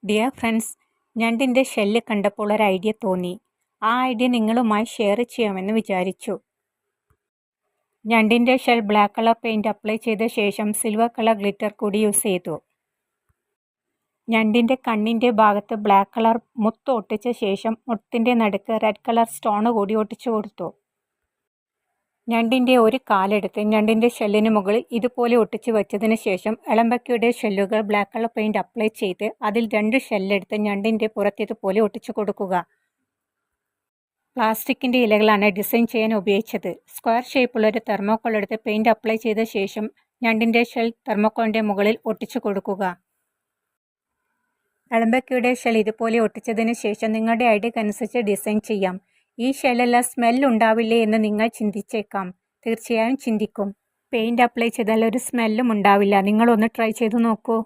Dear friends, ഞണ്ടിൻ്റെ shell കണ്ടപ്പോൾ ഒരു idea തോന്നി. ആ ഐഡിയ നിങ്ങളുമായി ഷെയർ ചെയ്യാമെന്ന് വിചാരിച്ചു. ഞണ്ടിൻ്റെ shell black colour paint apply ചെയ്ത ശേഷം സിൽവർ കളർ ഗ്ലിറ്റർ കൂടി യൂസ് ചെയ്തു. ഞണ്ടിൻ്റെ കണ്ണിൻ്റെ ഭാഗത്ത് ബ്ലാക്ക് കളർ മുത്ത് ഒട്ടിച്ച ശേഷം മുത്തിൻ്റെ നടുക്ക് റെഡ് കളർ സ്റ്റോൺ കൂടി ഒട്ടിച്ചു കൊടുത്തു. ഞണ്ടിൻ്റെ ഒരു കാലെടുത്ത് ഞണ്ടിൻ്റെ ഷെല്ലിന് മുകളിൽ ഇതുപോലെ ഒട്ടിച്ചു വെച്ചതിന് ശേഷം എളമ്പക്കയുടെ ഷെല്ലുകൾ ബ്ലാക്ക് കളർ പെയിൻറ് അപ്ലൈ ചെയ്ത് അതിൽ 2 ഷെല്ലെടുത്ത് ഞണ്ടിൻ്റെ പുറത്തിതുപോലെ ഒട്ടിച്ചു കൊടുക്കുക. പ്ലാസ്റ്റിക്കിൻ്റെ ഇലകളാണ് ഡിസൈൻ ചെയ്യാൻ ഉപയോഗിച്ചത്. സ്ക്വയർ ഷേപ്പുള്ളൊരു തെർമോക്കോൾ എടുത്ത് പെയിൻറ് അപ്ലൈ ചെയ്ത ശേഷം ഞണ്ടിൻ്റെ ഷെൽ തെർമോക്കോളിൻ്റെ മുകളിൽ ഒട്ടിച്ചു കൊടുക്കുക. എളമ്പക്കയുടെ ഷെൽ ഇതുപോലെ ഒട്ടിച്ചതിന് ശേഷം നിങ്ങളുടെ ഐഡിയക്കനുസരിച്ച് ഡിസൈൻ ചെയ്യാം. ഈ ഷെല്ലെല്ലാം സ്മെല്ലുണ്ടാവില്ലേ എന്ന് നിങ്ങൾ ചിന്തിച്ചേക്കാം. തീർച്ചയായും ചിന്തിക്കും. പെയിൻറ് അപ്ലൈ ചെയ്താൽ ഒരു സ്മെല്ലും ഉണ്ടാവില്ല. നിങ്ങളൊന്ന് ട്രൈ ചെയ്ത് നോക്കൂ.